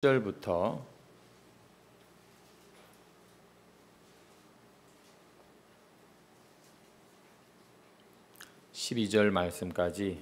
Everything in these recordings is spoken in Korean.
1절부터 12절 말씀까지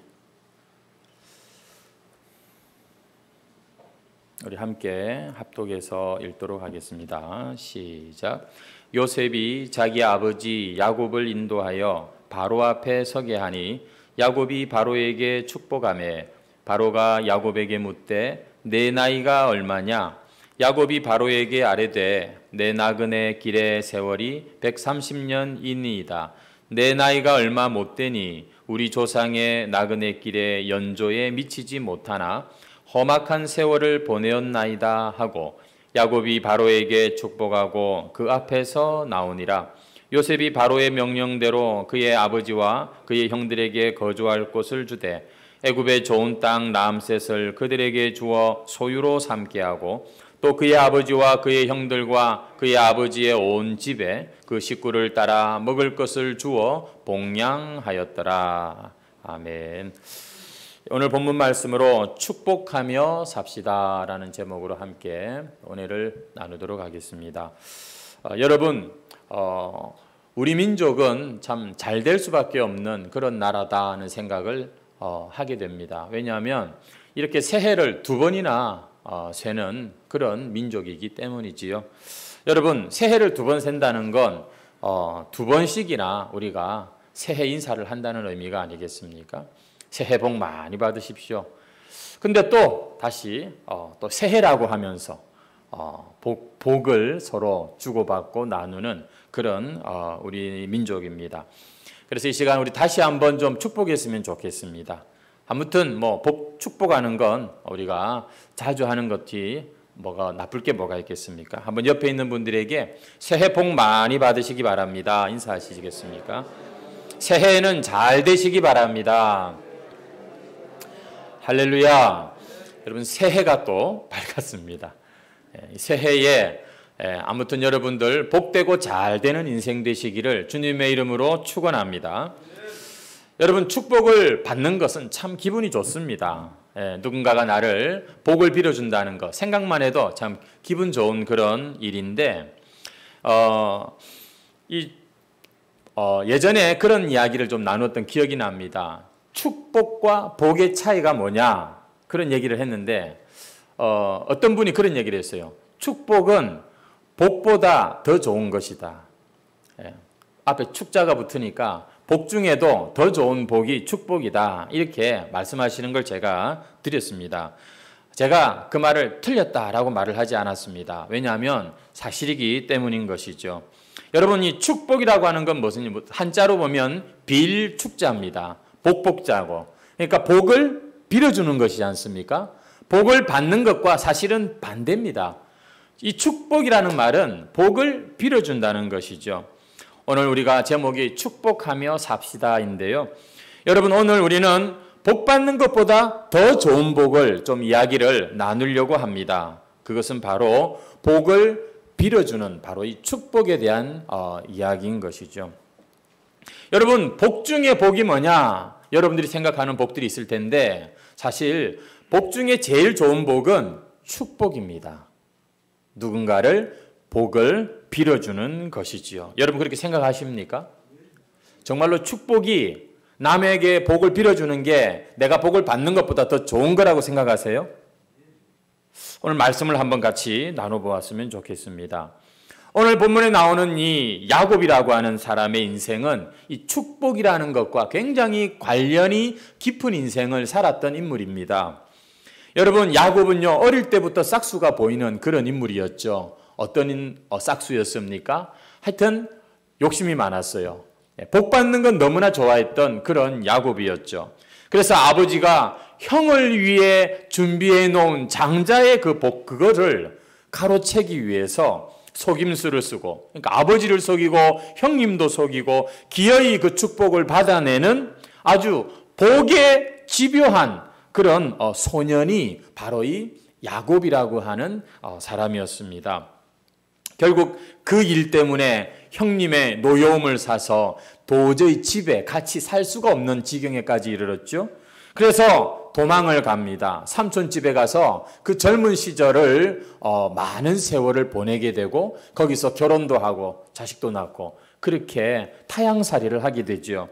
우리 함께 합독해서 읽도록 하겠습니다. 시작. 요셉이 자기 아버지 야곱을 인도하여 바로 앞에 서게 하니 야곱이 바로에게 축복하며 바로가 야곱에게 묻되 내 나이가 얼마냐? 야곱이 바로에게 아뢰되 내 나그네 길의 세월이 130년이니이다. 내 나이가 얼마 못 되니 우리 조상의 나그네 길의 연조에 미치지 못하나 험악한 세월을 보내었나이다 하고 야곱이 바로에게 축복하고 그 앞에서 나오니라. 요셉이 바로의 명령대로 그의 아버지와 그의 형들에게 거주할 곳을 주되 애굽의 좋은 땅 라암셋을 그들에게 주어 소유로 삼게 하고 또 그의 아버지와 그의 형들과 그의 아버지의 온 집에 그 식구를 따라 먹을 것을 주어 복량하였더라. 아멘. 오늘 본문 말씀으로 축복하며 삽시다라는 제목으로 함께 은혜를 나누도록 하겠습니다. 여러분, 우리 민족은 참 잘 될 수밖에 없는 그런 나라다는 생각을 하게 됩니다. 왜냐하면 이렇게 새해를 두 번이나 세는 그런 민족이기 때문이지요. 여러분, 새해를 두 번 센다는 건 두 번씩이나 우리가 새해 인사를 한다는 의미가 아니겠습니까? 새해 복 많이 받으십시오. 근데 또 다시 또 새해라고 하면서 복을 서로 주고받고 나누는 그런 우리 민족입니다. 그래서 이 시간 우리 다시 한번 좀 축복했으면 좋겠습니다. 아무튼 축복하는 건 우리가 자주 하는 것이 뭐가 나쁠 게 뭐가 있겠습니까? 한번 옆에 있는 분들에게 새해 복 많이 받으시기 바랍니다. 인사하시겠습니까? 새해에는 잘 되시기 바랍니다. 할렐루야. 여러분, 새해가 또 밝았습니다. 새해에 아무튼 여러분들 복되고 잘 되는 인생 되시기를 주님의 이름으로 축원합니다. 여러분, 축복을 받는 것은 참 기분이 좋습니다. 누군가가 나를 복을 빌어준다는 것 생각만 해도 참 기분 좋은 그런 일인데 예전에 그런 이야기를 좀 나눴던 기억이 납니다. 축복과 복의 차이가 뭐냐 그런 얘기를 했는데 어떤 분이 그런 얘기를 했어요. 축복은 복보다 더 좋은 것이다. 앞에 축자가 붙으니까 복 중에도 더 좋은 복이 축복이다. 이렇게 말씀하시는 걸 제가 드렸습니다. 제가 그 말을 틀렸다라고 말을 하지 않았습니다. 왜냐하면 사실이기 때문인 것이죠. 여러분, 이 축복이라고 하는 건 무슨 한자로 보면 빌축자입니다. 복복자고. 그러니까 복을 빌어주는 것이지 않습니까? 복을 받는 것과 사실은 반대입니다. 이 축복이라는 말은 복을 빌어준다는 것이죠. 오늘 우리가 제목이 축복하며 삽시다인데요. 여러분, 오늘 우리는 복 받는 것보다 더 좋은 복을 좀 이야기를 나누려고 합니다. 그것은 바로 복을 빌어주는 바로 이 축복에 대한 이야기인 것이죠. 여러분, 복 중에 복이 뭐냐? 여러분들이 생각하는 복들이 있을 텐데 사실 복 중에 제일 좋은 복은 축복입니다. 누군가를 복을 빌어주는 것이지요. 여러분, 그렇게 생각하십니까? 정말로 축복이 남에게 복을 빌어주는 게 내가 복을 받는 것보다 더 좋은 거라고 생각하세요? 오늘 말씀을 한번 같이 나눠보았으면 좋겠습니다. 오늘 본문에 나오는 이 야곱이라고 하는 사람의 인생은 이 축복이라는 것과 굉장히 관련이 깊은 인생을 살았던 인물입니다. 여러분, 야곱은요 어릴 때부터 싹수가 보이는 그런 인물이었죠. 어떤 싹수였습니까? 하여튼 욕심이 많았어요. 복 받는 건 너무나 좋아했던 그런 야곱이었죠. 그래서 아버지가 형을 위해 준비해 놓은 장자의 그 복, 그거를 가로채기 위해서 속임수를 쓰고, 그러니까 아버지를 속이고 형님도 속이고 기어이 그 축복을 받아내는 아주 복에 집요한 그런 소년이 바로 이 야곱이라고 하는 사람이었습니다. 결국 그 일 때문에 형님의 노여움을 사서 도저히 집에 같이 살 수가 없는 지경에까지 이르렀죠. 그래서 도망을 갑니다. 삼촌 집에 가서 그 젊은 시절을 많은 세월을 보내게 되고 거기서 결혼도 하고 자식도 낳고 그렇게 타향살이를 하게 되죠.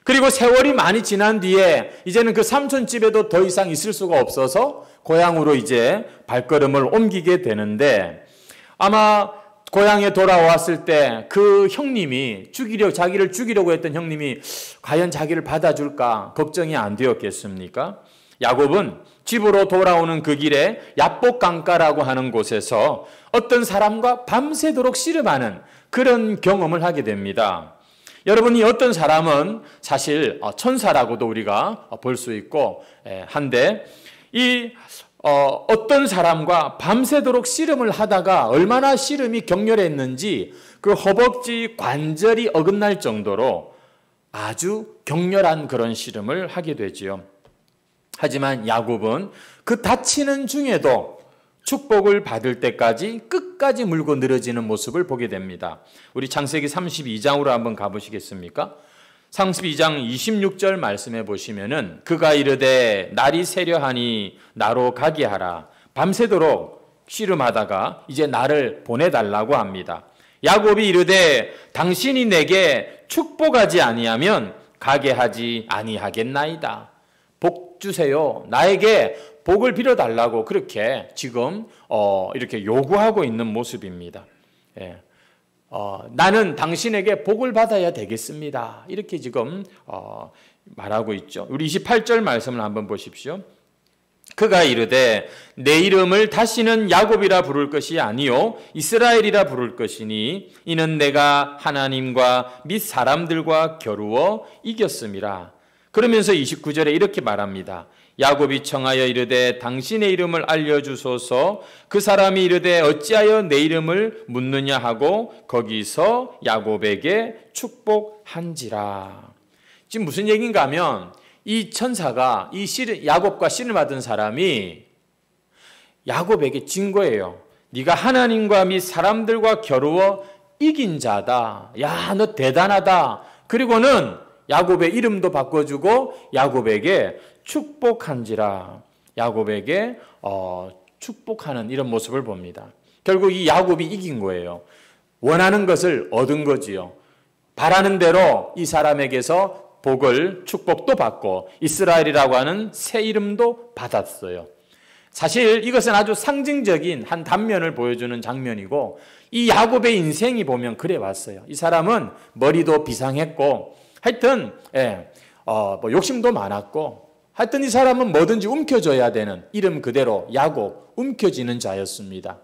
그리고 세월이 많이 지난 뒤에 이제는 그 삼촌 집에도 더 이상 있을 수가 없어서 고향으로 이제 발걸음을 옮기게 되는데 아마 고향에 돌아왔을 때 그 형님이 자기를 죽이려고 했던 형님이 과연 자기를 받아줄까 걱정이 안 되었겠습니까? 야곱은 집으로 돌아오는 그 길에 야복 강가라고 하는 곳에서 어떤 사람과 밤새도록 씨름하는 그런 경험을 하게 됩니다. 여러분이 어떤 사람은 사실 천사라고도 우리가 볼 수 있고 한데 어떤 사람과 밤새도록 씨름을 하다가 얼마나 씨름이 격렬했는지 그 허벅지 관절이 어긋날 정도로 아주 격렬한 그런 씨름을 하게 되지요. 하지만 야곱은 그 다치는 중에도 축복을 받을 때까지 끝까지 물고 늘어지는 모습을 보게 됩니다. 우리 창세기 32장으로 한번 가보시겠습니까? 32장 26절 말씀해 보시면은 그가 이르되 날이 새려하니 나로 가게 하라. 밤새도록 씨름하다가 이제 나를 보내달라고 합니다. 야곱이 이르되 당신이 내게 축복하지 아니하면 가게 하지 아니하겠나이다. 복 주세요. 나에게 복을 빌어달라고 그렇게 지금 이렇게 요구하고 있는 모습입니다. 예. 나는 당신에게 복을 받아야 되겠습니다. 이렇게 지금 말하고 있죠. 우리 28절 말씀을 한번 보십시오. 그가 이르되 내 이름을 다시는 야곱이라 부를 것이 아니요 이스라엘이라 부를 것이니 이는 내가 하나님과 및 사람들과 겨루어 이겼음이라. 그러면서 29절에 이렇게 말합니다. 야곱이 청하여 이르되 당신의 이름을 알려주소서. 그 사람이 이르되 어찌하여 내 이름을 묻느냐 하고 거기서 야곱에게 축복한지라. 지금 무슨 얘기인가 하면 이 천사가 야곱과 씨를 받은 사람이 야곱에게 진 거예요. 네가 하나님과 및 사람들과 겨루어 이긴 자다. 야, 너 대단하다. 그리고는 야곱의 이름도 바꿔주고 야곱에게 축복한지라. 야곱에게 축복하는 이런 모습을 봅니다. 결국 이 야곱이 이긴 거예요. 원하는 것을 얻은 거지요. 바라는 대로 이 사람에게서 복을 축복도 받고 이스라엘이라고 하는 새 이름도 받았어요. 사실 이것은 아주 상징적인 한 단면을 보여주는 장면이고 이 야곱의 인생이 보면 그래 왔어요. 이 사람은 머리도 비상했고 하여튼 욕심도 많았고 하여튼 이 사람은 뭐든지 움켜줘야 되는 이름 그대로 야곱, 움켜쥐는 자였습니다.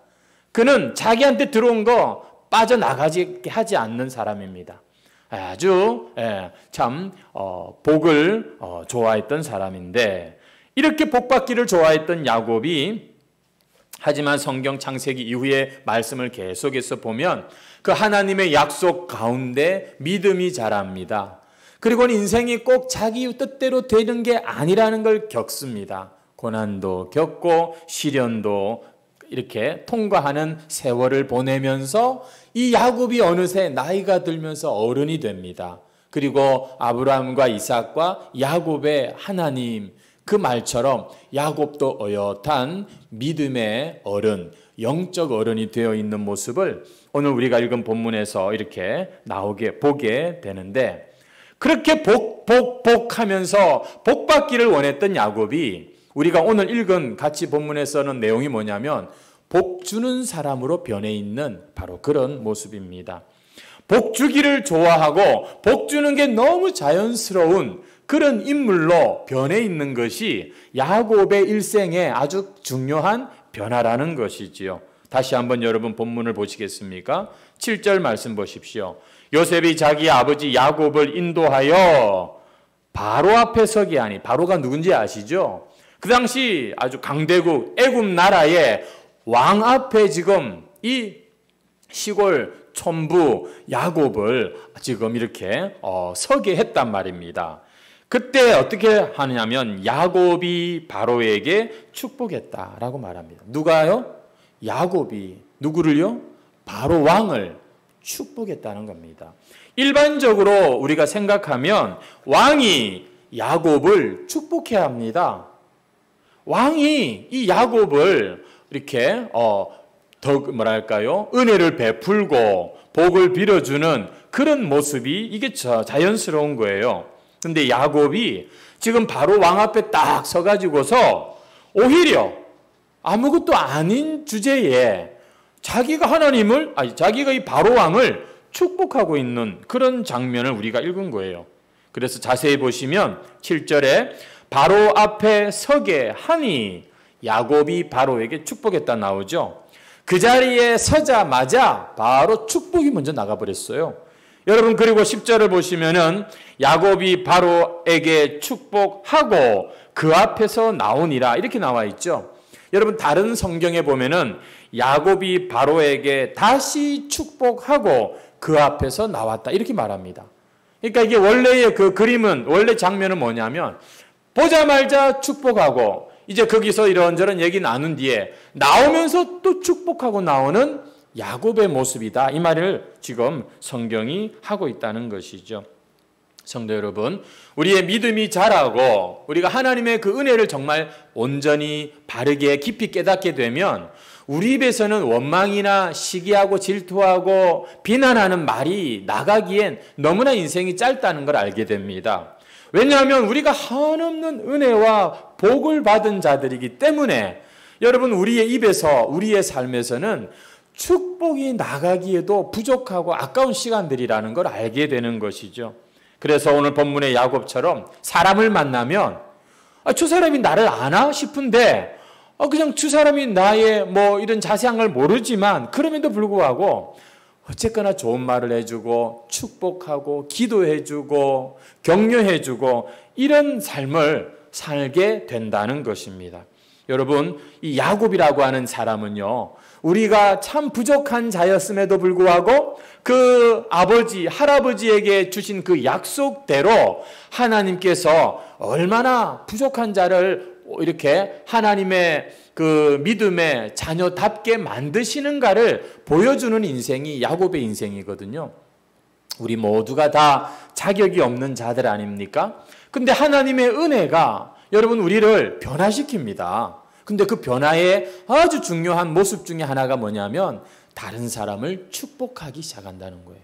그는 자기한테 들어온 거 빠져나가지 하지 않는 사람입니다. 아주 참 복을 좋아했던 사람인데 이렇게 복받기를 좋아했던 야곱이 하지만 성경 창세기 이후의 말씀을 계속해서 보면 그 하나님의 약속 가운데 믿음이 자랍니다. 그리고 인생이 꼭 자기 뜻대로 되는 게 아니라는 걸 겪습니다. 고난도 겪고 시련도 이렇게 통과하는 세월을 보내면서 이 야곱이 어느새 나이가 들면서 어른이 됩니다. 그리고 아브라함과 이삭과 야곱의 하나님 그 말처럼 야곱도 어엿한 믿음의 어른, 영적 어른이 되어 있는 모습을 오늘 우리가 읽은 본문에서 이렇게 보게 되는데 그렇게 복하면서 복받기를 원했던 야곱이 우리가 오늘 읽은 같이 본문에서는 내용이 뭐냐면 복 주는 사람으로 변해 있는 바로 그런 모습입니다. 복 주기를 좋아하고 복 주는 게 너무 자연스러운 그런 인물로 변해 있는 것이 야곱의 일생의 아주 중요한 변화라는 것이지요. 다시 한번 여러분 본문을 보시겠습니까? 7절 말씀 보십시오. 요셉이 자기 아버지 야곱을 인도하여 바로 앞에 서게 하니, 바로가 누군지 아시죠? 그 당시 아주 강대국 애굽 나라의 왕 앞에 지금 이 시골 촌부 야곱을 지금 이렇게 서게 했단 말입니다. 그때 어떻게 하느냐면 야곱이 바로에게 축복했다라고 말합니다. 누가요? 야곱이 누구를요? 바로 왕을 축복했다는 겁니다. 일반적으로 우리가 생각하면 왕이 야곱을 축복해야 합니다. 왕이 이 야곱을 이렇게 더 뭐랄까요? 은혜를 베풀고 복을 빌어주는 그런 모습이 이게 자연스러운 거예요. 근데 야곱이 지금 바로 왕 앞에 딱 서가지고서 오히려 아무것도 아닌 주제에 자기가 자기가 이 바로 왕을 축복하고 있는 그런 장면을 우리가 읽은 거예요. 그래서 자세히 보시면 7절에 바로 앞에 서게 하니 야곱이 바로에게 축복했다 나오죠. 그 자리에 서자마자 바로 축복이 먼저 나가버렸어요. 여러분, 그리고 10절을 보시면은 야곱이 바로에게 축복하고 그 앞에서 나오니라 이렇게 나와 있죠. 여러분, 다른 성경에 보면은 야곱이 바로에게 다시 축복하고 그 앞에서 나왔다 이렇게 말합니다. 그러니까 이게 원래의 그 그림은, 원래 장면은 뭐냐면 보자마자 축복하고 이제 거기서 이런저런 얘기 나눈 뒤에 나오면서 또 축복하고 나오는 야곱의 모습이다. 이 말을 지금 성경이 하고 있다는 것이죠. 성도 여러분, 우리의 믿음이 자라고 우리가 하나님의 그 은혜를 정말 온전히 바르게 깊이 깨닫게 되면 우리 입에서는 원망이나 시기하고 질투하고 비난하는 말이 나가기엔 너무나 인생이 짧다는 걸 알게 됩니다. 왜냐하면 우리가 한없는 은혜와 복을 받은 자들이기 때문에 여러분, 우리의 입에서, 우리의 삶에서는 축복이 나가기에도 부족하고 아까운 시간들이라는 걸 알게 되는 것이죠. 그래서 오늘 본문의 야곱처럼 사람을 만나면 저 사람이 나를 아나 싶은데 그냥 저 사람이 나의 이런 자세한 걸 모르지만 그럼에도 불구하고 어쨌거나 좋은 말을 해주고 축복하고 기도해주고 격려해주고 이런 삶을 살게 된다는 것입니다. 여러분, 이 야곱이라고 하는 사람은요, 우리가 참 부족한 자였음에도 불구하고 그 아버지, 할아버지에게 주신 그 약속대로 하나님께서 얼마나 부족한 자를 이렇게 하나님의 그 믿음의 자녀답게 만드시는가를 보여주는 인생이 야곱의 인생이거든요. 우리 모두가 다 자격이 없는 자들 아닙니까? 근데 하나님의 은혜가 여러분 우리를 변화시킵니다. 근데 그 변화의 아주 중요한 모습 중에 하나가 뭐냐면 다른 사람을 축복하기 시작한다는 거예요.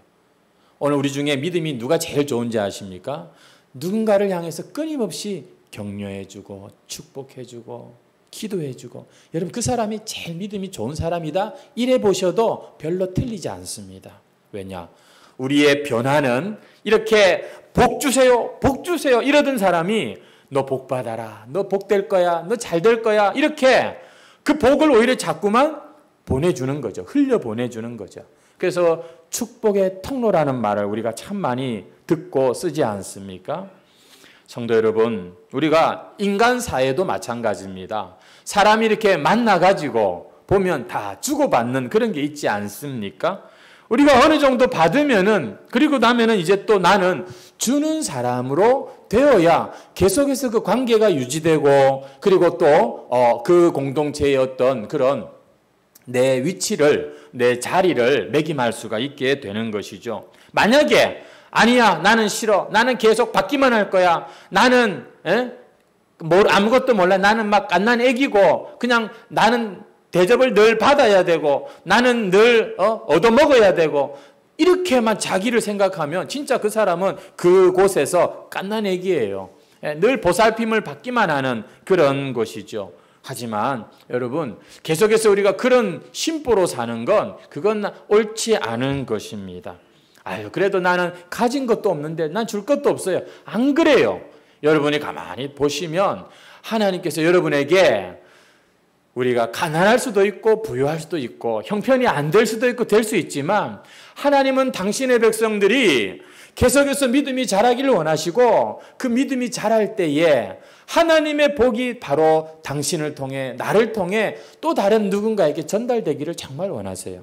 오늘 우리 중에 믿음이 누가 제일 좋은지 아십니까? 누군가를 향해서 끊임없이 격려해주고 축복해주고 기도해주고, 여러분 그 사람이 제일 믿음이 좋은 사람이다 이래 보셔도 별로 틀리지 않습니다. 왜냐? 우리의 변화는 이렇게 복 주세요, 복 주세요 이러던 사람이 너 복 받아라, 너 복 될 거야, 너 잘 될 거야 이렇게 그 복을 오히려 자꾸만 보내주는 거죠. 흘려 보내주는 거죠. 그래서 축복의 통로라는 말을 우리가 참 많이 듣고 쓰지 않습니까? 성도 여러분, 우리가 인간 사회도 마찬가지입니다. 사람이 이렇게 만나가지고 보면 다 주고받는 그런 게 있지 않습니까? 우리가 어느 정도 받으면은, 그리고 나면은 이제 또 나는 주는 사람으로 되어야 계속해서 그 관계가 유지되고, 그리고 또 그 공동체의 어떤 그런 내 위치를, 내 자리를 매김할 수가 있게 되는 것이죠. 만약에 아니야, 나는 싫어, 나는 계속 받기만 할 거야, 나는 아무것도 몰라, 나는 막 갓난 애기고 그냥 나는 대접을 늘 받아야 되고 나는 늘 얻어먹어야 되고 이렇게만 자기를 생각하면 진짜 그 사람은 그곳에서 갓난 애기예요. 늘 보살핌을 받기만 하는 그런 것이죠. 하지만 여러분, 계속해서 우리가 그런 심보로 사는 건 그건 옳지 않은 것입니다. 아유, 그래도 나는 가진 것도 없는데 난 줄 것도 없어요. 안 그래요. 여러분이 가만히 보시면 하나님께서 여러분에게 우리가 가난할 수도 있고 부유할 수도 있고 형편이 안 될 수도 있고 될 수 있지만 하나님은 당신의 백성들이 계속해서 믿음이 자라기를 원하시고 그 믿음이 자랄 때에 하나님의 복이 바로 당신을 통해 나를 통해 또 다른 누군가에게 전달되기를 정말 원하세요.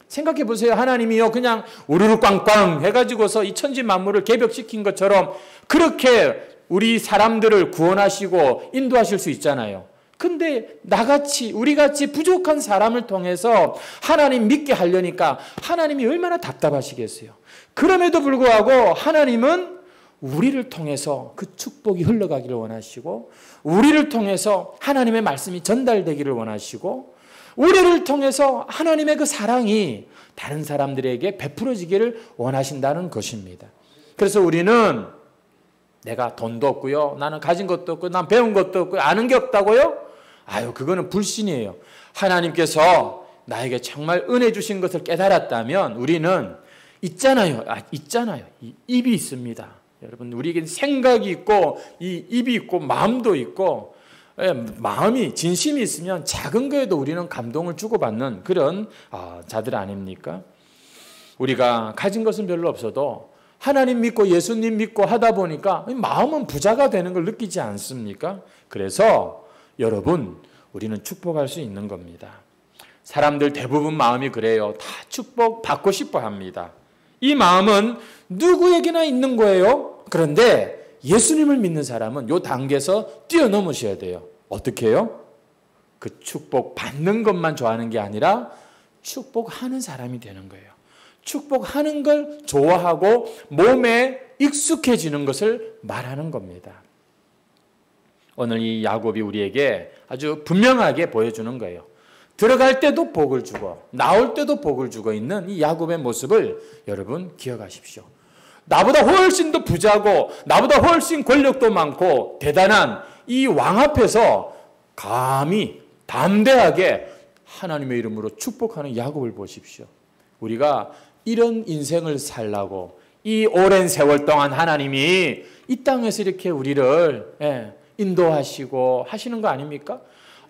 생각해 보세요. 하나님이요 그냥 우르르 꽝꽝 해가지고서 이 천지 만물을 개벽시킨 것처럼 그렇게 우리 사람들을 구원하시고 인도하실 수 있잖아요. 근데 나같이 우리같이 부족한 사람을 통해서 하나님 믿게 하려니까 하나님이 얼마나 답답하시겠어요. 그럼에도 불구하고 하나님은 우리를 통해서 그 축복이 흘러가기를 원하시고, 우리를 통해서 하나님의 말씀이 전달되기를 원하시고, 우리를 통해서 하나님의 그 사랑이 다른 사람들에게 베풀어지기를 원하신다는 것입니다. 그래서 우리는 내가 돈도 없고요, 나는 가진 것도 없고, 난 배운 것도 없고, 아는 게 없다고요? 아유, 그거는 불신이에요. 하나님께서 나에게 정말 은혜 주신 것을 깨달았다면 우리는 있잖아요. 입이 있습니다. 여러분, 우리에게 생각이 있고, 이 입이 있고, 마음도 있고, 마음이, 진심이 있으면 작은 거에도 우리는 감동을 주고받는 그런 자들 아닙니까? 우리가 가진 것은 별로 없어도 하나님 믿고 예수님 믿고 하다 보니까 마음은 부자가 되는 걸 느끼지 않습니까? 그래서 여러분, 우리는 축복할 수 있는 겁니다. 사람들 대부분 마음이 그래요. 다 축복 받고 싶어 합니다. 이 마음은 누구에게나 있는 거예요. 그런데 예수님을 믿는 사람은 이 단계에서 뛰어넘으셔야 돼요. 어떻게 해요? 그 축복 받는 것만 좋아하는 게 아니라 축복하는 사람이 되는 거예요. 축복하는 걸 좋아하고 몸에 익숙해지는 것을 말하는 겁니다. 오늘 이 야곱이 우리에게 아주 분명하게 보여주는 거예요. 들어갈 때도 복을 주고 나올 때도 복을 주고 있는 이 야곱의 모습을 여러분 기억하십시오. 나보다 훨씬 더 부자고 나보다 훨씬 권력도 많고 대단한 이 왕 앞에서 감히 담대하게 하나님의 이름으로 축복하는 야곱을 보십시오. 우리가 이런 인생을 살라고 이 오랜 세월 동안 하나님이 이 땅에서 이렇게 우리를 인도하시고 하시는 거 아닙니까?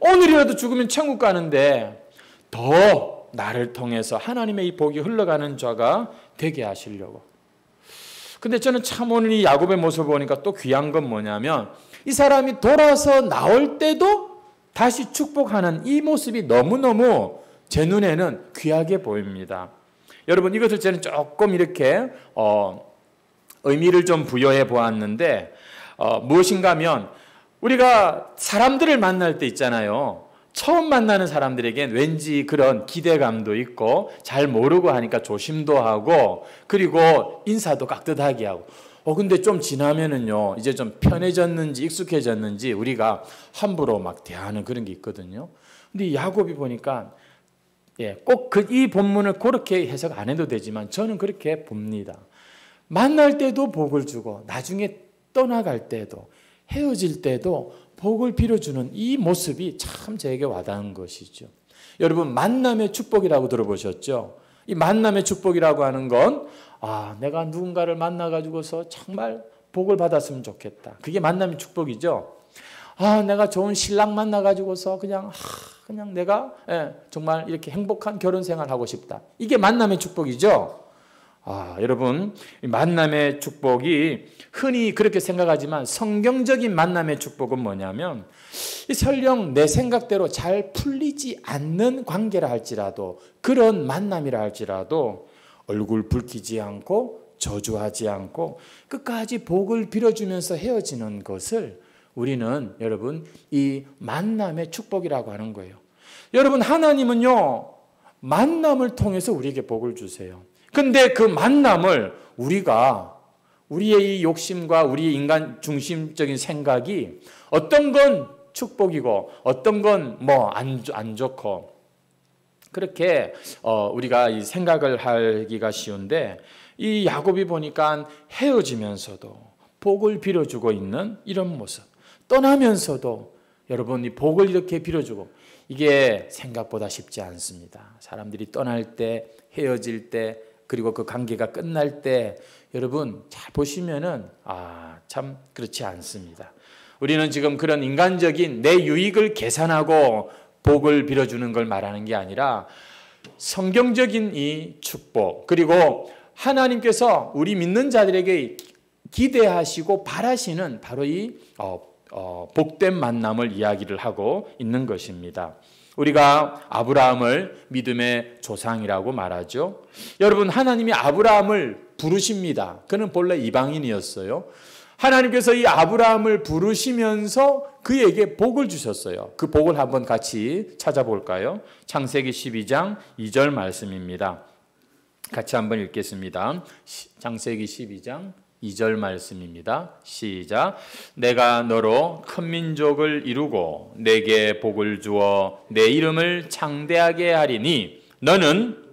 오늘이라도 죽으면 천국 가는데 더 나를 통해서 하나님의 이 복이 흘러가는 자가 되게 하시려고. 근데 저는 참 오늘 이 야곱의 모습을 보니까 또 귀한 건 뭐냐면 이 사람이 돌아서 나올 때도 다시 축복하는 이 모습이 너무너무 제 눈에는 귀하게 보입니다. 여러분, 이것을 저는 조금 이렇게 의미를 좀 부여해 보았는데 무엇인가 하면 우리가 사람들을 만날 때 있잖아요. 처음 만나는 사람들에겐 왠지 그런 기대감도 있고 잘 모르고 하니까 조심도 하고 그리고 인사도 깍듯하게 하고 근데 좀 지나면은요 이제 좀 편해졌는지 익숙해졌는지 우리가 함부로 막 대하는 그런 게 있거든요. 근데 야곱이 보니까 꼭 이 본문을 그렇게 해석 안 해도 되지만 저는 그렇게 봅니다. 만날 때도 복을 주고 나중에 떠나갈 때도 헤어질 때도 복을 빌어주는 이 모습이 참 저에게 와닿은 것이죠. 여러분, 만남의 축복이라고 들어보셨죠? 이 만남의 축복이라고 하는 건 내가 누군가를 만나가지고서 정말 복을 받았으면 좋겠다. 그게 만남의 축복이죠. 내가 좋은 신랑 만나가지고서 그냥 내가 정말 이렇게 행복한 결혼 생활 하고 싶다. 이게 만남의 축복이죠. 여러분, 만남의 축복이 흔히 그렇게 생각하지만 성경적인 만남의 축복은 뭐냐면 설령 내 생각대로 잘 풀리지 않는 관계라 할지라도 그런 만남이라 할지라도 얼굴 붉히지 않고 저주하지 않고 끝까지 복을 빌어주면서 헤어지는 것을 우리는 여러분 이 만남의 축복이라고 하는 거예요. 여러분, 하나님은요 만남을 통해서 우리에게 복을 주세요. 근데 그 만남을 우리의 이 욕심과 우리의 인간 중심적인 생각이 어떤 건 축복이고 어떤 건 뭐 안 좋고 그렇게 우리가 이 생각을 하기가 쉬운데 이 야곱이 보니까 헤어지면서도 복을 빌어주고 있는 이런 모습, 떠나면서도 여러분 이 복을 이렇게 빌어주고 이게 생각보다 쉽지 않습니다. 사람들이 떠날 때, 헤어질 때, 그리고 그 관계가 끝날 때 여러분 잘 보시면은 참 그렇지 않습니다. 우리는 지금 그런 인간적인 내 유익을 계산하고 복을 빌어주는 걸 말하는 게 아니라 성경적인 이 축복, 그리고 하나님께서 우리 믿는 자들에게 기대하시고 바라시는 바로 이 복된 만남을 이야기를 하고 있는 것입니다. 우리가 아브라함을 믿음의 조상이라고 말하죠. 여러분, 하나님이 아브라함을 부르십니다. 그는 본래 이방인이었어요. 하나님께서 이 아브라함을 부르시면서 그에게 복을 주셨어요. 그 복을 한번 같이 찾아볼까요? 창세기 12장 2절 말씀입니다. 같이 한번 읽겠습니다. 창세기 12장 2절 말씀입니다. 시작. 내가 너로 큰 민족을 이루고 내게 복을 주어 내 이름을 창대하게 하리니 너는,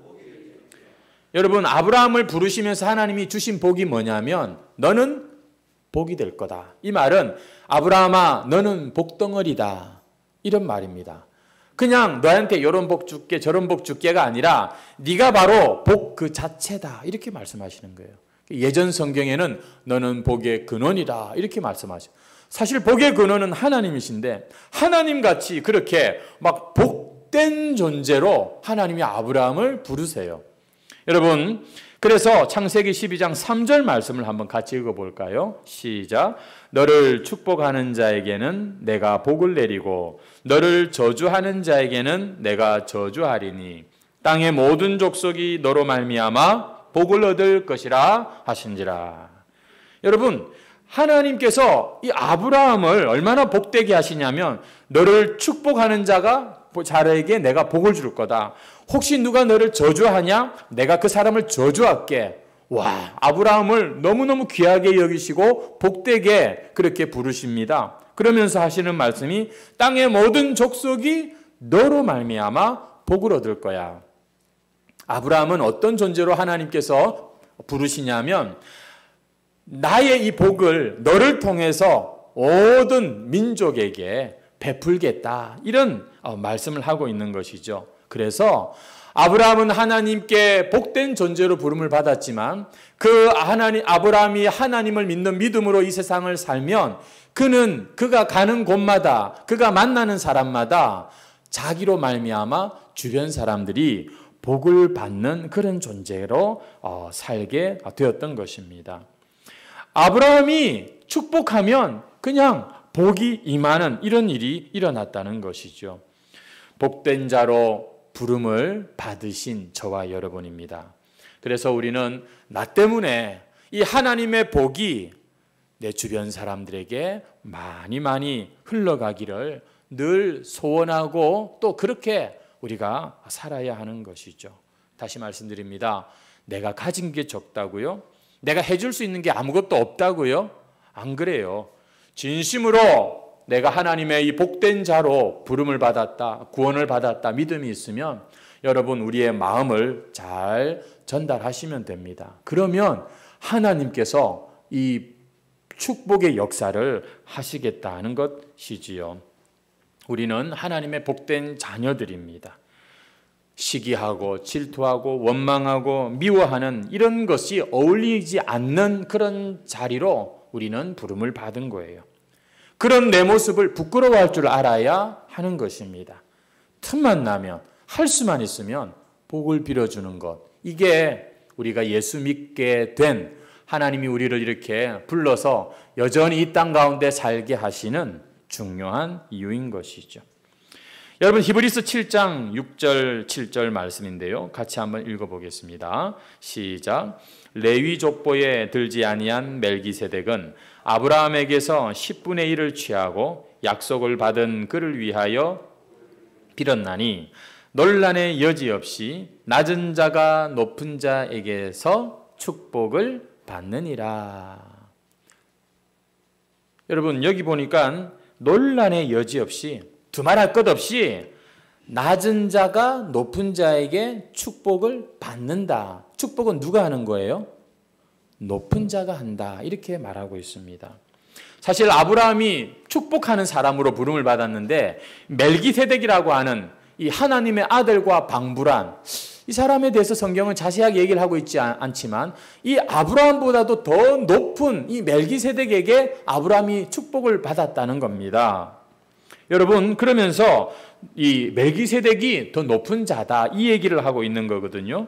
여러분, 아브라함을 부르시면서 하나님이 주신 복이 뭐냐면 너는 복이 될 거다. 이 말은 아브라함아 너는 복덩어리다, 이런 말입니다. 그냥 너한테 이런 복 줄게 저런 복 줄게가 아니라 네가 바로 복 그 자체다, 이렇게 말씀하시는 거예요. 예전 성경에는 너는 복의 근원이다, 이렇게 말씀하셔요. 사실 복의 근원은 하나님이신데 하나님같이 그렇게 막 복된 존재로 하나님이 아브라함을 부르세요. 여러분, 그래서 창세기 12장 3절 말씀을 한번 같이 읽어볼까요? 시작. 너를 축복하는 자에게는 내가 복을 내리고 너를 저주하는 자에게는 내가 저주하리니 땅의 모든 족속이 너로 말미암아 복을 얻을 것이라 하신지라. 여러분, 하나님께서 이 아브라함을 얼마나 복되게 하시냐면 너를 축복하는 자에게 내가 복을 줄 거다. 혹시 누가 너를 저주하냐? 내가 그 사람을 저주할게. 와, 아브라함을 너무너무 귀하게 여기시고 복되게 그렇게 부르십니다. 그러면서 하시는 말씀이 땅의 모든 족속이 너로 말미암아 복을 얻을 거야. 아브라함은 어떤 존재로 하나님께서 부르시냐면 나의 이 복을 너를 통해서 모든 민족에게 베풀겠다, 이런 말씀을 하고 있는 것이죠. 그래서 아브라함은 하나님께 복된 존재로 부름을 받았지만 아브라함이 하나님을 믿는 믿음으로 이 세상을 살면 그가 가는 곳마다 그가 만나는 사람마다 자기로 말미암아 주변 사람들이 복을 받는 그런 존재로 살게 되었던 것입니다. 아브라함이 축복하면 그냥 복이 임하는 이런 일이 일어났다는 것이죠. 복된 자로 부름을 받으신 저와 여러분입니다. 그래서 우리는 나 때문에 이 하나님의 복이 내 주변 사람들에게 많이 흘러가기를 늘 소원하고 또 그렇게 우리가 살아야 하는 것이죠. 다시 말씀드립니다. 내가 가진 게 적다고요? 내가 해줄 수 있는 게 아무것도 없다고요? 안 그래요. 진심으로 내가 하나님의 이 복된 자로 부름을 받았다, 구원을 받았다 믿음이 있으면 여러분 우리의 마음을 잘 전달하시면 됩니다. 그러면 하나님께서 이 축복의 역사를 하시겠다는 것이지요. 우리는 하나님의 복된 자녀들입니다. 시기하고 질투하고 원망하고 미워하는 이런 것이 어울리지 않는 그런 자리로 우리는 부름을 받은 거예요. 그런 내 모습을 부끄러워할 줄 알아야 하는 것입니다. 틈만 나면, 할 수만 있으면 복을 빌어주는 것, 이게 우리가 예수 믿게 된 하나님이 우리를 이렇게 불러서 여전히 이 땅 가운데 살게 하시는 중요한 이유인 것이죠. 여러분, 히브리서 7장 6절 7절 말씀인데요, 같이 한번 읽어보겠습니다. 시작. 레위 족보에 들지 아니한 멜기세덱은 아브라함에게서 10분의 1을 취하고 약속을 받은 그를 위하여 빌었나니 논란의 여지 없이 낮은 자가 높은 자에게서 축복을 받느니라. 여러분, 여기 보니까 논란의 여지 없이, 두말할 것 없이 낮은 자가 높은 자에게 축복을 받는다. 축복은 누가 하는 거예요? 높은 자가 한다, 이렇게 말하고 있습니다. 사실 아브라함이 축복하는 사람으로 부름을 받았는데 멜기세덱이라고 하는 이 하나님의 아들과 방불한 이 사람에 대해서 성경은 자세하게 얘기를 하고 있지 않지만 이 아브라함보다도 더 높은 이 멜기세덱에게 아브라함이 축복을 받았다는 겁니다. 여러분, 그러면서 이 멜기세덱이 더 높은 자다, 이 얘기를 하고 있는 거거든요.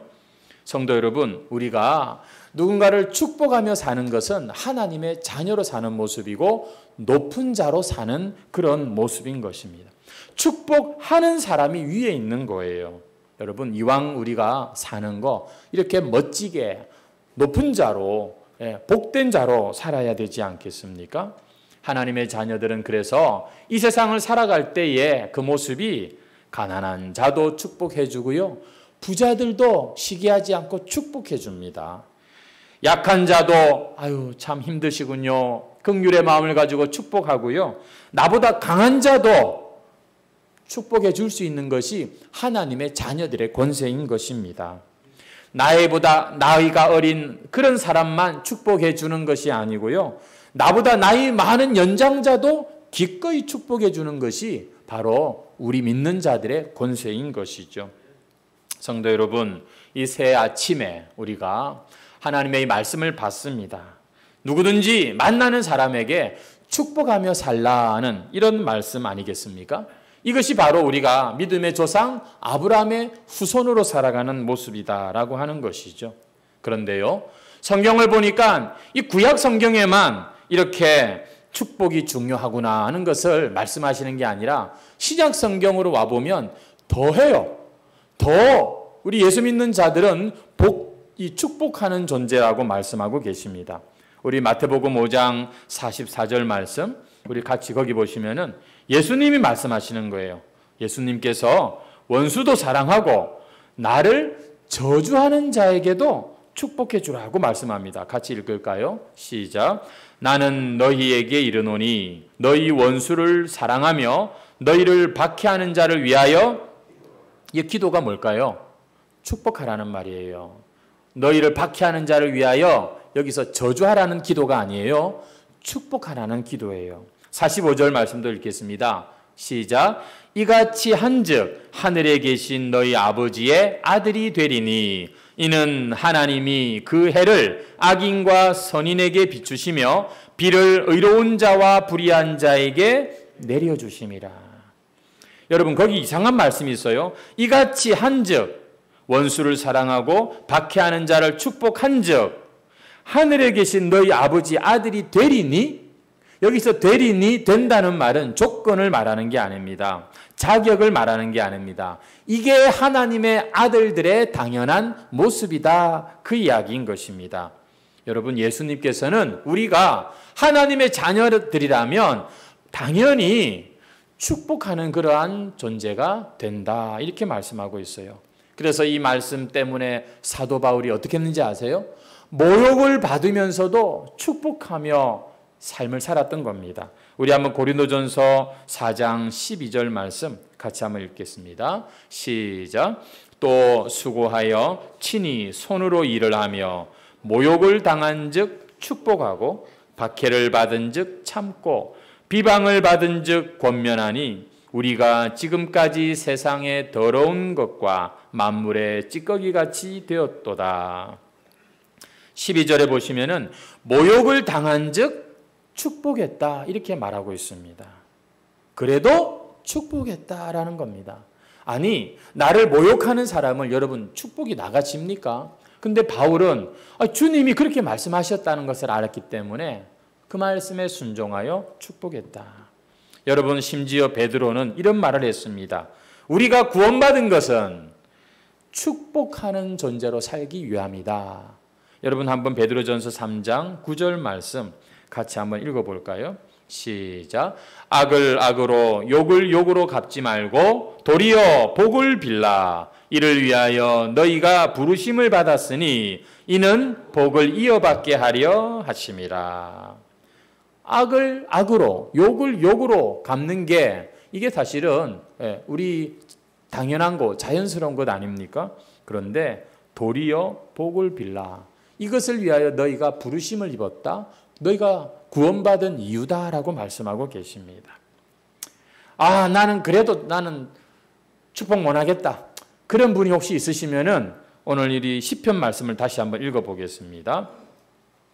성도 여러분, 우리가 누군가를 축복하며 사는 것은 하나님의 자녀로 사는 모습이고 높은 자로 사는 그런 모습인 것입니다. 축복하는 사람이 위에 있는 거예요. 여러분, 이왕 우리가 사는 거 이렇게 멋지게 높은 자로, 복된 자로 살아야 되지 않겠습니까? 하나님의 자녀들은 그래서 이 세상을 살아갈 때에 그 모습이 가난한 자도 축복해 주고요, 부자들도 시기하지 않고 축복해 줍니다. 약한 자도 아유 참 힘드시군요. 긍휼의 마음을 가지고 축복하고요. 나보다 강한 자도 축복해 줄 수 있는 것이 하나님의 자녀들의 권세인 것입니다. 나이보다 나이가 어린 그런 사람만 축복해 주는 것이 아니고요. 나보다 나이 많은 연장자도 기꺼이 축복해 주는 것이 바로 우리 믿는 자들의 권세인 것이죠. 성도 여러분, 이 새 아침에 우리가 하나님의 말씀을 받습니다. 누구든지 만나는 사람에게 축복하며 살라는 이런 말씀 아니겠습니까? 이것이 바로 우리가 믿음의 조상 아브라함의 후손으로 살아가는 모습이다라고 하는 것이죠. 그런데요, 성경을 보니까 이 구약 성경에만 이렇게 축복이 중요하구나 하는 것을 말씀하시는 게 아니라 신약 성경으로 와보면 더해요. 더 우리 예수 믿는 자들은 이 축복하는 존재라고 말씀하고 계십니다. 우리 마태복음 5장 44절 말씀, 우리 같이 거기 보시면은 예수님이 말씀하시는 거예요. 예수님께서 원수도 사랑하고 나를 저주하는 자에게도 축복해 주라고 말씀합니다. 같이 읽을까요? 시작. 나는 너희에게 이르노니 너희 원수를 사랑하며 너희를 박해하는 자를 위하여, 이 기도가 뭘까요? 축복하라는 말이에요. 너희를 박해하는 자를 위하여, 여기서 저주하라는 기도가 아니에요. 축복하라는 기도예요. 45절 말씀도 읽겠습니다. 시작. 이같이 한즉 하늘에 계신 너희 아버지의 아들이 되리니 이는 하나님이 그 해를 악인과 선인에게 비추시며 비를 의로운 자와 불의한 자에게 내려주심이라. 여러분, 거기 이상한 말씀이 있어요. 이같이 한즉, 원수를 사랑하고 박해하는 자를 축복한즉 하늘에 계신 너희 아버지 아들이 되리니, 여기서 되리니, 된다는 말은 조건을 말하는 게 아닙니다. 자격을 말하는 게 아닙니다. 이게 하나님의 아들들의 당연한 모습이다, 그 이야기인 것입니다. 여러분, 예수님께서는 우리가 하나님의 자녀들이라면 당연히 축복하는 그러한 존재가 된다, 이렇게 말씀하고 있어요. 그래서 이 말씀 때문에 사도 바울이 어떻게 했는지 아세요? 모욕을 받으면서도 축복하며 삶을 살았던 겁니다. 우리 한번 고린도전서 4장 12절 말씀 같이 한번 읽겠습니다. 시작. 또 수고하여 친히 손으로 일을 하며 모욕을 당한 즉 축복하고 박해를 받은 즉 참고 비방을 받은 즉 권면하니 우리가 지금까지 세상의 더러운 것과 만물의 찌꺼기같이 되었도다. 12절에 보시면은 모욕을 당한 즉 축복했다, 이렇게 말하고 있습니다. 그래도 축복했다라는 겁니다. 아니, 나를 모욕하는 사람을 여러분 축복이 나가집니까? 근데 바울은 주님이 그렇게 말씀하셨다는 것을 알았기 때문에 그 말씀에 순종하여 축복했다. 여러분, 심지어 베드로는 이런 말을 했습니다. 우리가 구원받은 것은 축복하는 존재로 살기 위함이다. 여러분, 한번 베드로전서 3장 9절 말씀 같이 한번 읽어볼까요? 시작. 악을 악으로 욕을 욕으로 갚지 말고 도리어 복을 빌라. 이를 위하여 너희가 부르심을 받았으니 이는 복을 이어받게 하려 하심이라. 악을 악으로, 욕을 욕으로 갚는 게 이게 사실은 우리 당연한 것, 자연스러운 것 아닙니까? 그런데 도리어 복을 빌라. 이것을 위하여 너희가 부르심을 입었다. 너희가 구원받은 이유다라고 말씀하고 계십니다. 나는 그래도 나는 축복 못 하겠다. 그런 분이 혹시 있으시면은 오늘 이 시편 말씀을 다시 한번 읽어보겠습니다.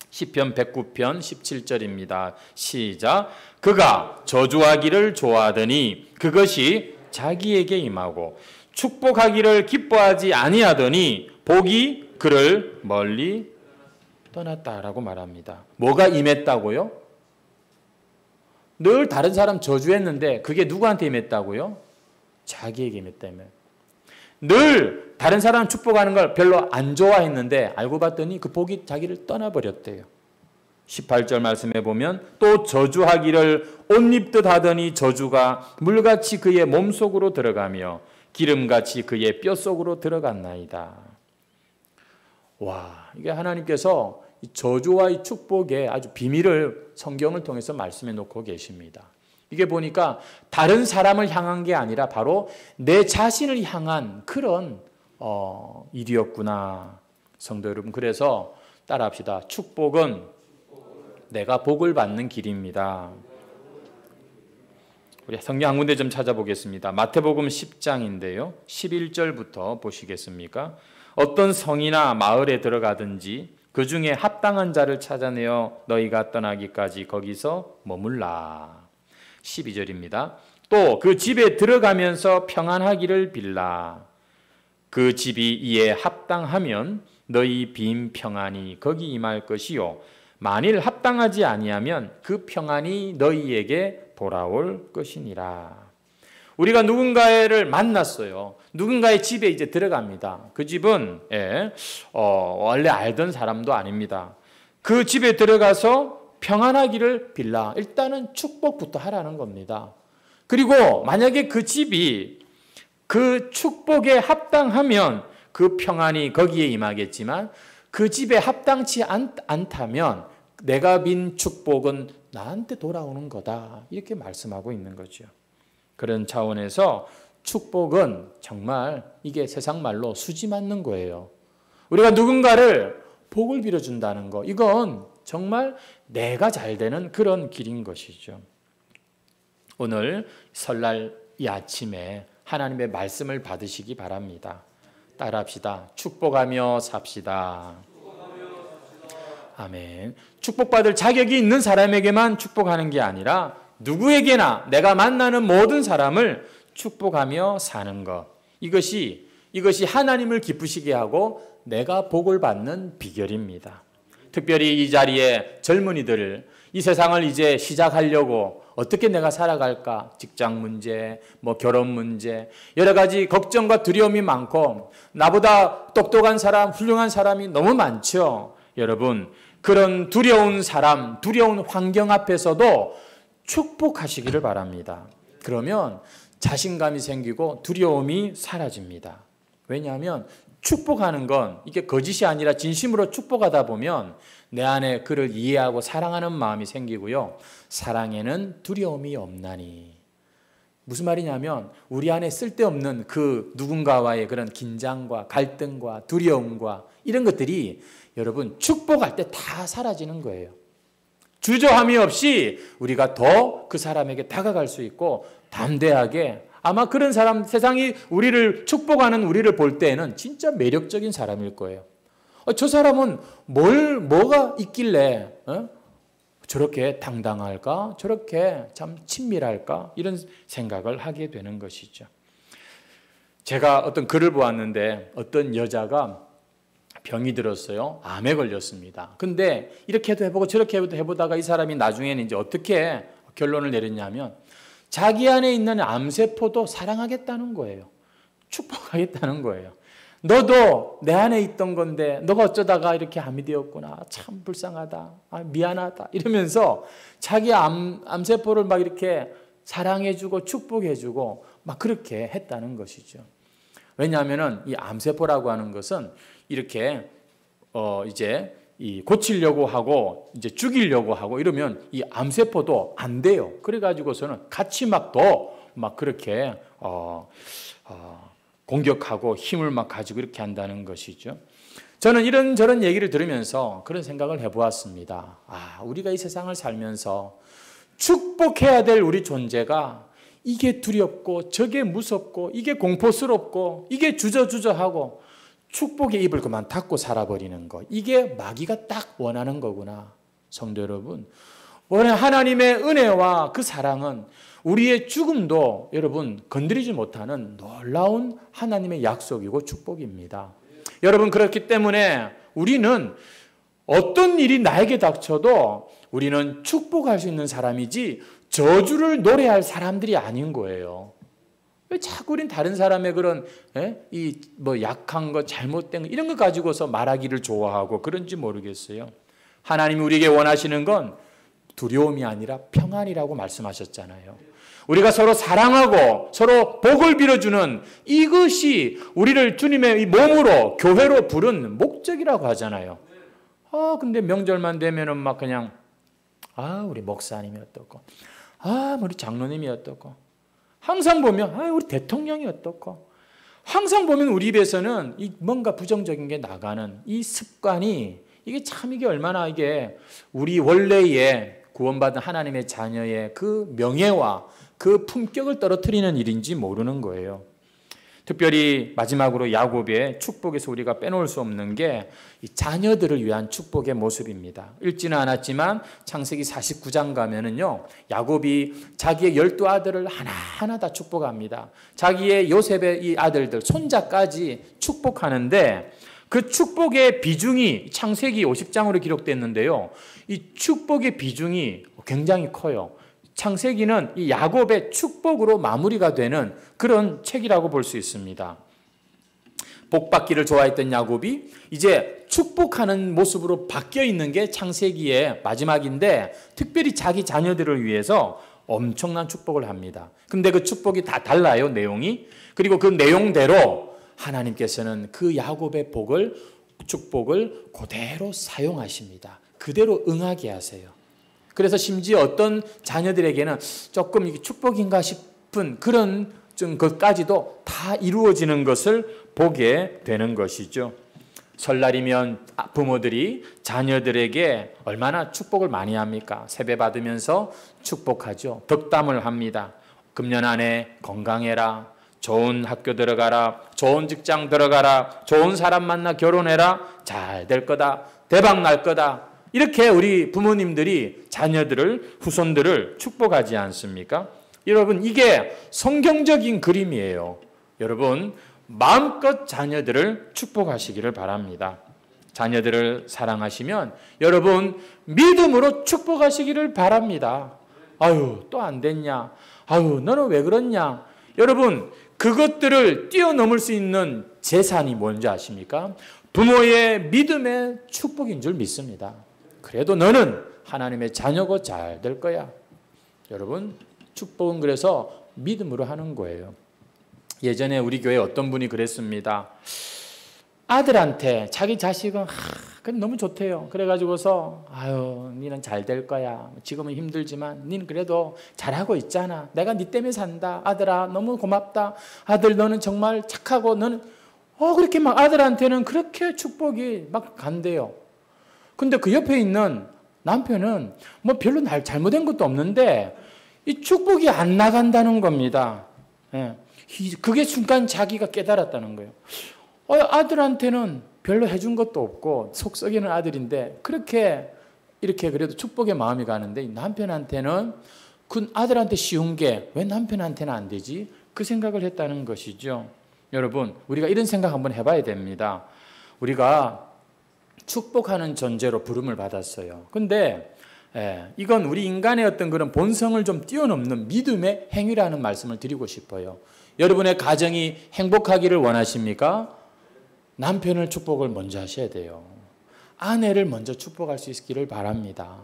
시편 109편 17절입니다. 시작. 그가 저주하기를 좋아하더니 그것이 자기에게 임하고 축복하기를 기뻐하지 아니하더니 복이 그를 멀리 떠났다라고 말합니다. 뭐가 임했다고요? 늘 다른 사람 저주했는데 그게 누구한테 임했다고요? 자기에게 임했다며. 늘 다른 사람 축복하는 걸 별로 안 좋아했는데 알고 봤더니 그 복이 자기를 떠나버렸대요. 18절 말씀에 보면 또 저주하기를 옷 입듯 하더니 저주가 물같이 그의 몸속으로 들어가며 기름같이 그의 뼈속으로 들어갔나이다. 와, 이게 하나님께서 이 저주와 이 축복의 아주 비밀을 성경을 통해서 말씀해 놓고 계십니다. 이게 보니까 다른 사람을 향한 게 아니라 바로 내 자신을 향한 그런 일이었구나. 성도 여러분, 그래서 따라합시다. 축복은 내가 복을 받는 길입니다. 우리 성경 한 군데 좀 찾아보겠습니다. 마태복음 10장인데요. 11절부터 보시겠습니까? 어떤 성이나 마을에 들어가든지 그 중에 합당한 자를 찾아내어 너희가 떠나기까지 거기서 머물라. 12절입니다. 또 그 집에 들어가면서 평안하기를 빌라. 그 집이 이에 합당하면 너희 빈 평안이 거기 임할 것이요 만일 합당하지 아니하면 그 평안이 너희에게 돌아올 것이니라. 우리가 누군가를 만났어요. 누군가의 집에 이제 들어갑니다. 그 집은 원래 알던 사람도 아닙니다. 그 집에 들어가서 평안하기를 빌라. 일단은 축복부터 하라는 겁니다. 그리고 만약에 그 집이 그 축복에 합당하면 그 평안이 거기에 임하겠지만 그 집에 합당치 않다면 내가 빈 축복은 나한테 돌아오는 거다. 이렇게 말씀하고 있는 거죠. 그런 차원에서 축복은 정말 이게 세상 말로 수지 맞는 거예요. 우리가 누군가를 복을 빌어준다는 거, 이건 정말 내가 잘 되는 그런 길인 것이죠. 오늘 설날 이 아침에 하나님의 말씀을 받으시기 바랍니다. 따라합시다. 축복하며 삽시다. 아멘. 축복받을 자격이 있는 사람에게만 축복하는 게 아니라 누구에게나 내가 만나는 모든 사람을 축복하며 사는 것. 이것이 하나님을 기쁘시게 하고 내가 복을 받는 비결입니다. 특별히 이 자리에 젊은이들을 이 세상을 이제 시작하려고 어떻게 내가 살아갈까? 직장 문제, 결혼 문제, 여러 가지 걱정과 두려움이 많고 나보다 똑똑한 사람, 훌륭한 사람이 너무 많죠. 여러분, 그런 두려운 사람, 두려운 환경 앞에서도 축복하시기를 바랍니다. 그러면 자신감이 생기고 두려움이 사라집니다. 왜냐하면 축복하는 건 이게 거짓이 아니라 진심으로 축복하다 보면 내 안에 그를 이해하고 사랑하는 마음이 생기고요. 사랑에는 두려움이 없나니. 무슨 말이냐면 우리 안에 쓸데없는 그 누군가와의 그런 긴장과 갈등과 두려움과 이런 것들이 여러분 축복할 때 다 사라지는 거예요. 주저함이 없이 우리가 더 그 사람에게 다가갈 수 있고 담대하게 아마 그런 사람, 세상이 우리를 축복하는 우리를 볼 때에는 진짜 매력적인 사람일 거예요. 저 사람은 뭐가 있길래 저렇게 당당할까? 저렇게 참 친밀할까? 이런 생각을 하게 되는 것이죠. 제가 어떤 글을 보았는데 어떤 여자가 병이 들었어요. 암에 걸렸습니다. 근데 이렇게도 해보고 저렇게도 해보다가 이 사람이 나중에는 이제 어떻게 결론을 내렸냐면 자기 안에 있는 암세포도 사랑하겠다는 거예요. 축복하겠다는 거예요. 너도 내 안에 있던 건데 너가 어쩌다가 이렇게 암이 되었구나. 참 불쌍하다. 미안하다. 이러면서 자기 암세포를 막 이렇게 사랑해주고 축복해주고 막 그렇게 했다는 것이죠. 왜냐하면은 이 암세포라고 하는 것은 이렇게 이제 고치려고 하고 이제 죽이려고 하고 이러면 이 암세포도 안 돼요. 그래가지고서는 같이 막 그렇게 공격하고 힘을 막 가지고 이렇게 한다는 것이죠. 저는 이런저런 얘기를 들으면서 그런 생각을 해보았습니다. 우리가 이 세상을 살면서 축복해야 될 우리 존재가 이게 두렵고 저게 무섭고 이게 공포스럽고 이게 주저주저하고 축복의 입을 그만 닫고 살아버리는 것. 이게 마귀가 딱 원하는 거구나. 성도 여러분, 하나님의 은혜와 그 사랑은 우리의 죽음도 여러분 건드리지 못하는 놀라운 하나님의 약속이고 축복입니다. 여러분, 그렇기 때문에 우리는 어떤 일이 나에게 닥쳐도 우리는 축복할 수 있는 사람이지 저주를 노래할 사람들이 아닌 거예요. 왜 자꾸 우린 다른 사람의 그런 약한 것, 잘못된 것 이런 것 가지고서 말하기를 좋아하고 그런지 모르겠어요. 하나님이 우리에게 원하시는 건 두려움이 아니라 평안이라고 말씀하셨잖아요. 우리가 서로 사랑하고 서로 복을 빌어주는 이것이 우리를 주님의 이 몸으로 교회로 부른 목적이라고 하잖아요. 근데 명절만 되면은 막 그냥 우리 목사님이 어떻고, 우리 장로님이 어떻고, 항상 보면 우리 대통령이 어떻고, 항상 보면 우리 입에서는 이 뭔가 부정적인 게 나가는 이 습관이 이게 얼마나 이게 우리 원래의 구원받은 하나님의 자녀의 그 명예와 그 품격을 떨어뜨리는 일인지 모르는 거예요. 특별히 마지막으로 야곱의 축복에서 우리가 빼놓을 수 없는 게 이 자녀들을 위한 축복의 모습입니다. 읽지는 않았지만 창세기 49장 가면은요, 야곱이 자기의 12아들을 하나하나 다 축복합니다. 자기의 요셉의 이 아들들, 손자까지 축복하는데 그 축복의 비중이 창세기 50장으로 기록됐는데요. 이 축복의 비중이 굉장히 커요. 창세기는 이 야곱의 축복으로 마무리가 되는 그런 책이라고 볼 수 있습니다. 복받기를 좋아했던 야곱이 이제 축복하는 모습으로 바뀌어 있는 게 창세기의 마지막인데, 특별히 자기 자녀들을 위해서 엄청난 축복을 합니다. 근데 그 축복이 다 달라요, 내용이. 그리고 그 내용대로 하나님께서는 그 야곱의 축복을 그대로 사용하십니다. 그대로 응하게 하세요. 그래서 심지어 어떤 자녀들에게는 조금 이게 축복인가 싶은 그런 것까지도 다 이루어지는 것을 보게 되는 것이죠. 설날이면 부모들이 자녀들에게 얼마나 축복을 많이 합니까? 세배 받으면서 축복하죠. 덕담을 합니다. 금년 안에 건강해라, 좋은 학교 들어가라, 좋은 직장 들어가라, 좋은 사람 만나 결혼해라, 잘 될 거다, 대박 날 거다. 이렇게 우리 부모님들이 자녀들을, 후손들을 축복하지 않습니까? 여러분, 이게 성경적인 그림이에요. 여러분, 마음껏 자녀들을 축복하시기를 바랍니다. 자녀들을 사랑하시면 여러분 믿음으로 축복하시기를 바랍니다. 또 안 됐냐? 너는 왜 그렇냐? 여러분, 그것들을 뛰어넘을 수 있는 재산이 뭔지 아십니까? 부모의 믿음의 축복인 줄 믿습니다. 그래도 너는 하나님의 자녀고 잘 될 거야. 여러분, 축복은 그래서 믿음으로 하는 거예요. 예전에 우리 교회에 어떤 분이 그랬습니다. 아들한테 자기 자식은 너무 좋대요. 그래가지고서 니는 잘 될 거야. 지금은 힘들지만 니는 그래도 잘하고 있잖아. 내가 니 때문에 산다. 아들아, 너무 고맙다. 아들, 너는 정말 착하고 너는 그렇게 막 아들한테는 그렇게 축복이 막 간대요. 근데 그 옆에 있는 남편은 뭐 별로 잘못된 것도 없는데 이 축복이 안 나간다는 겁니다. 그게 순간 자기가 깨달았다는 거예요. 아들한테는 별로 해준 것도 없고 속 썩이는 아들인데 이렇게 그래도 축복의 마음이 가는데 남편한테는 그 아들한테 쉬운 게 왜 남편한테는 안 되지? 그 생각을 했다는 것이죠. 여러분, 우리가 이런 생각 한번 해봐야 됩니다. 우리가 축복하는 존재로 부름을 받았어요. 근데 이건 우리 인간의 어떤 그런 본성을 좀 뛰어넘는 믿음의 행위라는 말씀을 드리고 싶어요. 여러분의 가정이 행복하기를 원하십니까? 남편을 축복을 먼저 하셔야 돼요. 아내를 먼저 축복할 수 있기를 바랍니다.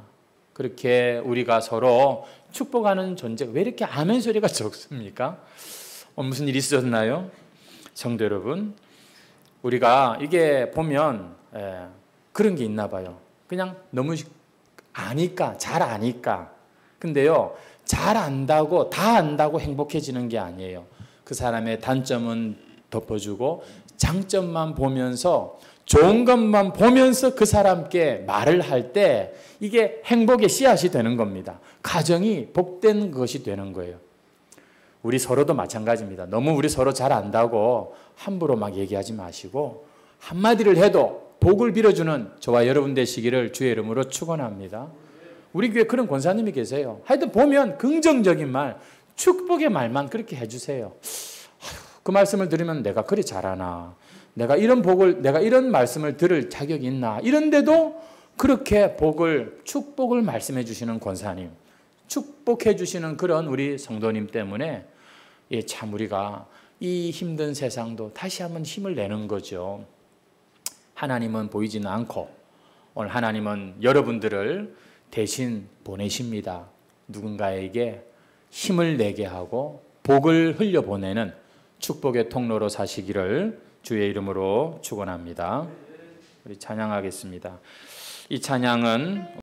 그렇게 우리가 서로 축복하는 존재가 왜 이렇게 아멘 소리가 적습니까? 무슨 일이 있었나요? 성도 여러분, 우리가 이게 보면 그런 게 있나 봐요. 그냥 너무 아니까, 잘 아니까. 근데요, 잘 안다고, 다 안다고 행복해지는 게 아니에요. 그 사람의 단점은 덮어주고 장점만 보면서, 좋은 것만 보면서 그 사람께 말을 할 때 이게 행복의 씨앗이 되는 겁니다. 가정이 복된 것이 되는 거예요. 우리 서로도 마찬가지입니다. 너무 우리 서로 잘 안다고 함부로 막 얘기하지 마시고 한마디를 해도 복을 빌어주는 저와 여러분 되시기를 주의 이름으로 축원합니다. 우리 교회 그런 권사님이 계세요. 하여튼 보면 긍정적인 말, 축복의 말만 그렇게 해주세요. 그 말씀을 들으면 내가 그리 잘하나, 내가 이런 말씀을 들을 자격이 있나, 이런데도 그렇게 축복을 말씀해 주시는 권사님, 축복해 주시는 그런 우리 성도님 때문에 참 우리가 이 힘든 세상도 다시 한번 힘을 내는 거죠. 하나님은 보이지는 않고 오늘 하나님은 여러분들을 대신 보내십니다. 누군가에게 힘을 내게 하고 복을 흘려보내는 축복의 통로로 사시기를 주의 이름으로 축원합니다. 우리 찬양하겠습니다. 이 찬양은